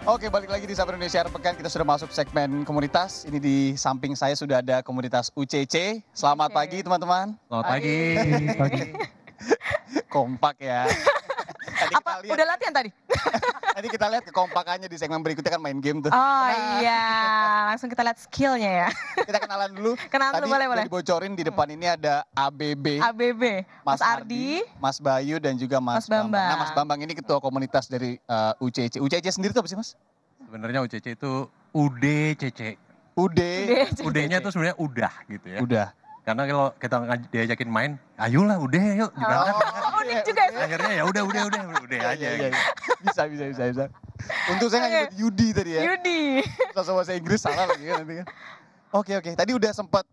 Oke, balik lagi di Sapa Indonesia Akhir Pekan. Kita sudah masuk segmen komunitas. Ini di samping saya sudah ada komunitas UCC. Selamat pagi teman-teman. Selamat pagi. Kompak ya. Tadi Apa udah latihan tadi? Tadi kita lihat kekompakannya di segmen berikutnya kan main game tuh. Oh iya, langsung kita lihat skillnya ya. Kita kenalan dulu. Kenalan dulu, boleh, udah boleh. dibocorin di depan ini ada ABB. ABB, Mas Ardi, Mas Bayu dan juga Mas Mas Bambang. Nah, Mas Bambang ini ketua komunitas dari UCC. UCC sendiri tuh apa sih, Mas? Sebenarnya UCC itu UDCC. UD-nya tuh sebenarnya udah gitu ya. Udah. Karena kalau kita diajakin main, ayolah udah yuk. Unik juga ya. Akhirnya ya udah aja. Iya. Gitu. Bisa. Untuk saya nggak nyebut Yudi tadi ya. Yudi. Sama bahasa Inggris salah lagi kan nanti kan. Oke. Tadi udah sempat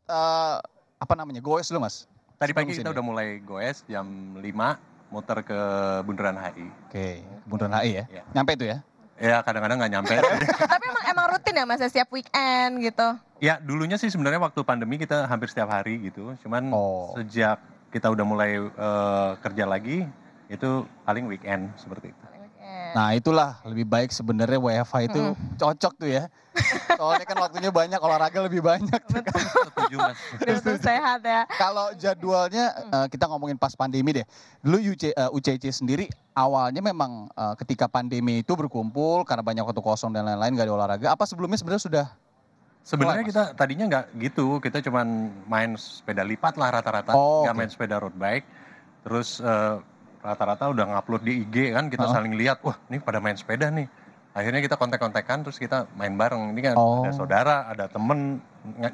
goes dulu Mas? Tadi pagi Sebelum kita sini. udah mulai goes jam 5 muter ke Bundaran HI. Oke, Bundaran HI ya. Iya. Nyampe itu ya? Ya kadang-kadang nggak nyampe. Tapi emang rutin ya Mas, setiap weekend gitu. Ya dulunya sih sebenarnya waktu pandemi kita hampir setiap hari gitu. Cuman sejak kita udah mulai kerja lagi itu paling weekend seperti itu. Nah itulah lebih baik sebenarnya WFH itu cocok tuh ya. Soalnya kan waktunya banyak, olahraga lebih banyak. Setuju Mas. Betul sehat ya. Kalau jadwalnya kita ngomongin pas pandemi deh. Dulu UCC sendiri awalnya memang ketika pandemi itu berkumpul karena banyak waktu kosong dan lain-lain gak ada olahraga. Apa sebelumnya sebenarnya sudah? Sebenarnya Mas? kita tadinya nggak gitu, kita cuman main sepeda lipat lah rata-rata, nggak main sepeda road bike. Terus rata-rata udah ngupload di IG kan, kita saling lihat, wah ini pada main sepeda nih. Akhirnya kita kontak-kontakan, terus kita main bareng. Ini kan ada saudara, ada temen,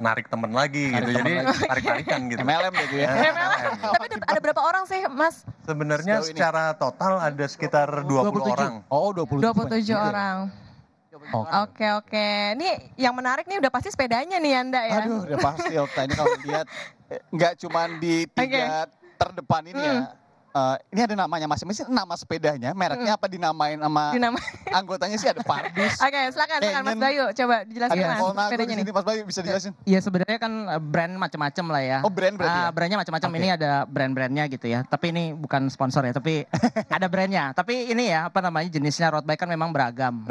narik temen lagi gitu. Jadi tarik-tarikan gitu. MLM gitu ya? Tapi itu ada berapa orang sih Mas? Sebenarnya secara total ada sekitar 20 orang. Oh 27 orang. Oke. Ini yang menarik nih udah pasti sepedanya nih Anda ya. Aduh udah pasti Okta, ini kalau lihat nggak cuma di tiga terdepan ini ya. Ini ada namanya masing-masing, nama sepedanya, mereknya apa dinamain sama anggotanya sih ada Pardus. Oke, silakan Mas Bayu, coba dijelasin Mas sepedanya nih. Mas Bayu bisa dijelasin? Iya sebenarnya kan brand macam-macam lah ya. Oh brand berarti ya? Brandnya macam-macam, ini ada brand-brandnya gitu ya. Tapi ini bukan sponsor ya, tapi ada brandnya. Tapi ini ya apa namanya jenisnya road bike kan memang beragam.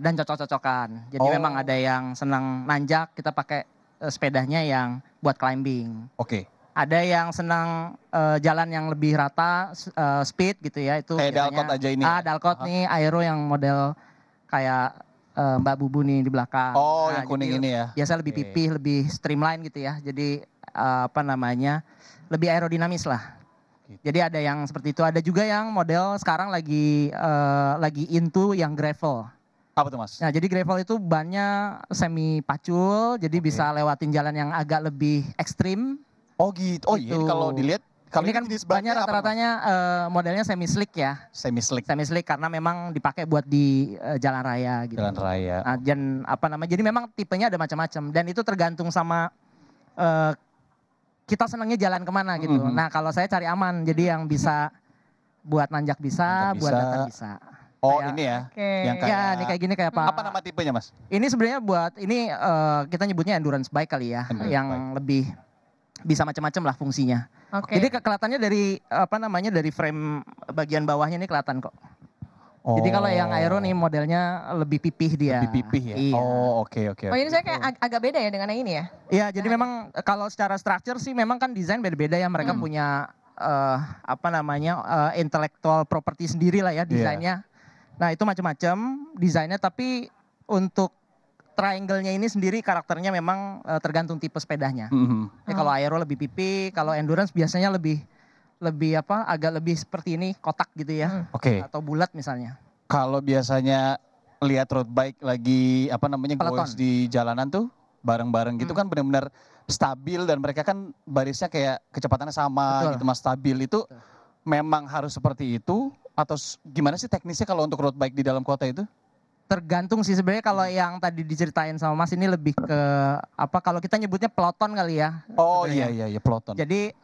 Dan cocok-cocokan. Jadi memang ada yang senang nanjak, kita pakai sepedanya yang buat climbing. Oke. Ada yang senang jalan yang lebih rata, speed gitu ya. Itu kayak Dalcott aja ini. Dalcott nih, Aero yang model kayak Mbak Bubu nih di belakang. Oh yang kuning ini ya. Biasa lebih pipih, lebih streamline gitu ya. Jadi lebih aerodinamis lah. Jadi ada yang seperti itu. Ada juga yang model sekarang lagi into yang gravel. Apa tuh Mas? Nah jadi gravel itu bannya semi pacul, jadi bisa lewatin jalan yang agak lebih ekstrim. Oh gitu, oh iya kalau dilihat. Ini kan banyak rata-ratanya modelnya semi slick ya. Semi slick karena memang dipakai buat di jalan raya gitu. Jalan raya. Nah, dan jadi memang tipenya ada macam-macam. Dan itu tergantung sama kita senangnya jalan kemana gitu. Nah kalau saya cari aman, jadi yang bisa buat nanjak bisa, buat datar bisa. Oh kayak, ini ya? Yang kayak, ya ini kayak gini kayak apa? Apa nama tipenya Mas? Ini sebenarnya kita nyebutnya endurance bike kali ya. Yang lebih bisa macam-macam lah fungsinya. Jadi kelihatannya dari frame bagian bawahnya ini kelihatan kok. Jadi kalau yang Aero nih modelnya lebih pipih dia. Lebih pipih ya? Iya. Oh oke. Oh ini saya kayak agak beda ya dengan yang ini ya? Iya jadi memang kalau secara structure sih memang kan desain beda-beda ya. Mereka punya intellectual property sendiri lah ya desainnya. Nah itu macam-macam desainnya, tapi untuk triangle-nya ini sendiri karakternya memang tergantung tipe sepedanya. Kalau Aero lebih pipi, kalau endurance biasanya lebih agak lebih seperti ini, kotak gitu ya. Atau bulat misalnya. Kalau biasanya lihat road bike lagi goes di jalanan tuh bareng-bareng gitu kan benar-benar stabil dan mereka kan barisnya kayak kecepatannya sama gitu Mas, stabil itu memang harus seperti itu. Atau gimana sih teknisnya kalau untuk road bike di dalam kota itu? Tergantung sih sebenarnya. Kalau yang tadi diceritain sama Mas ini lebih ke kalau kita nyebutnya peloton kali ya. Oh iya peloton. Jadi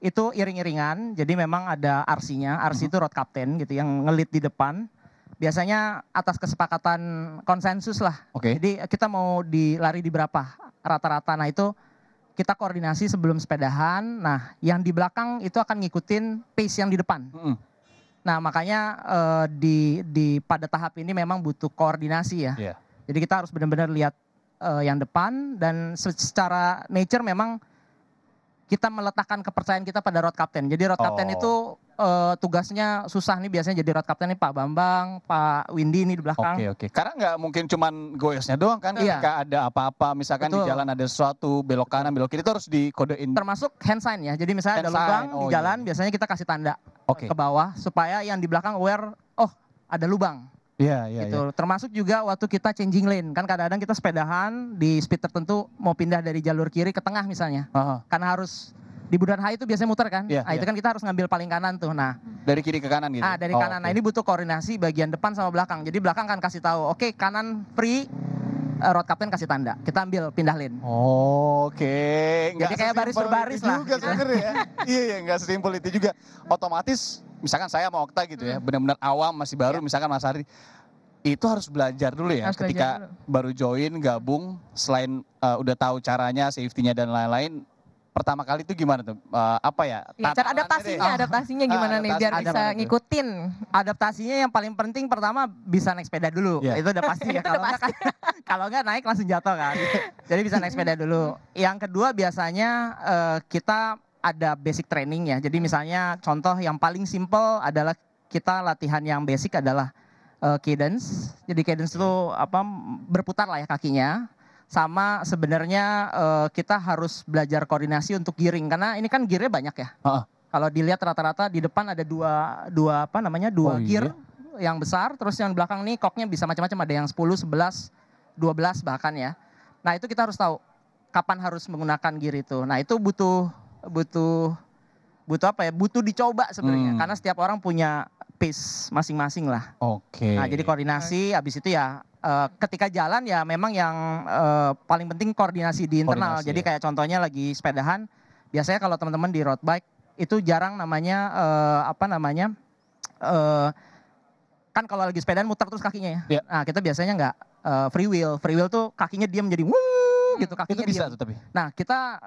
itu iring-iringan, jadi memang ada RC-nya, RC itu road captain gitu yang ngelit di depan. Biasanya atas kesepakatan konsensus lah. Jadi kita mau lari di berapa rata-rata. Nah itu kita koordinasi sebelum sepedahan. Nah yang di belakang itu akan ngikutin pace yang di depan. Nah makanya pada tahap ini memang butuh koordinasi ya. Iya. Jadi kita harus benar-benar lihat yang depan dan secara nature memang kita meletakkan kepercayaan kita pada road captain. Jadi road captain itu tugasnya susah nih biasanya jadi road captain nih Pak Bambang, Pak Windy nih di belakang. Oke. Karena nggak mungkin cuman goesnya doang kan. Ketika ada apa-apa misalkan di jalan ada sesuatu belok kanan belok kiri itu harus dikodein. Termasuk hand sign ya. Jadi misalnya ada lubang di jalan biasanya kita kasih tanda ke bawah supaya yang di belakang aware oh ada lubang. Iya. Gitu. Termasuk juga waktu kita changing lane. Kan kadang-kadang kita sepedahan di speed tertentu mau pindah dari jalur kiri ke tengah misalnya. Karena harus di Bundaran HI itu biasanya muter kan. Itu kan kita harus ngambil paling kanan tuh. Nah, dari kiri ke kanan gitu. Dari kanan. Nah, ini butuh koordinasi bagian depan sama belakang. Jadi belakang kan kasih tahu, oke, kanan free, road captain kasih tanda. Kita ambil pindah lane. Jadi kayak baris berbaris lah. Juga sebenarnya. Iya, nggak sesimpel itu juga. Otomatis misalkan saya mau Okta gitu ya, benar-benar awam masih baru misalkan Mas Hari. Itu harus belajar dulu ya ketika baru join, gabung, selain udah tahu caranya, safety-nya dan lain-lain. Pertama kali itu gimana tuh? Cara adaptasinya gimana nih biar bisa ngikutin? Adaptasinya yang paling penting pertama bisa naik sepeda dulu. Itu udah pasti ya. Kalau nggak naik langsung jatuh kan. Jadi bisa naik sepeda dulu. Yang kedua biasanya kita ada basic training ya. Jadi misalnya contoh yang paling simple adalah kita latihan yang basic adalah cadence. Jadi cadence itu berputar lah ya kakinya. Sama sebenarnya kita harus belajar koordinasi untuk gearing karena ini kan gearnya banyak ya. Kalau dilihat rata-rata di depan ada dua gear yang besar, terus yang belakang nih koknya bisa macam-macam, ada yang 10, 11, 12 bahkan ya. Nah itu kita harus tahu kapan harus menggunakan gear itu. Nah itu butuh dicoba sebenarnya karena setiap orang punya pace masing-masing lah. Nah jadi koordinasi, habis itu ya ketika jalan ya memang yang paling penting koordinasi di internal. Jadi kayak contohnya lagi sepedahan, biasanya kalau teman-teman di road bike itu jarang namanya kan kalau lagi sepedahan muter terus kakinya ya. Nah kita biasanya nggak free wheel tuh kakinya diam jadi gitu kakinya itu bisa diam. tuh tapi. Nah kita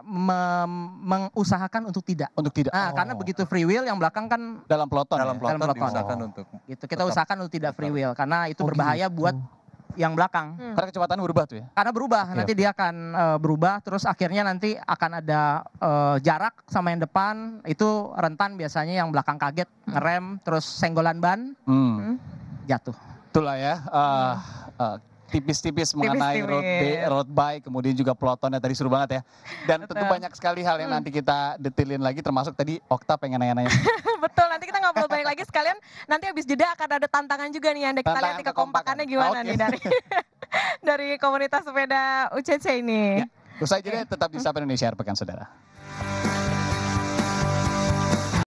mengusahakan untuk tidak. Nah karena begitu free wheel yang belakang kan dalam peloton diusahakan untuk. Gitu kita usahakan untuk tidak free wheel karena itu berbahaya buat yang belakang. Karena kecepatan berubah tuh ya? Karena berubah, nanti dia akan berubah, terus akhirnya nanti akan ada jarak sama yang depan, itu rentan biasanya yang belakang kaget, ngerem, terus senggolan ban, jatuh. Itulah ya, tipis-tipis mengenai road bike, kemudian juga pelotonnya tadi seru banget ya. Dan tentu banyak sekali hal yang nanti kita detailin lagi, termasuk tadi Okta pengen nanya-nanya. Betul, nanti kita ngobrol balik lagi sekalian. Nanti habis jeda akan ada tantangan juga nih Anda. Kita lihat nih kekompakannya gimana nih dari komunitas sepeda UCC ini. Usai jeda tetap di Sapa Indonesia Pekan Saudara.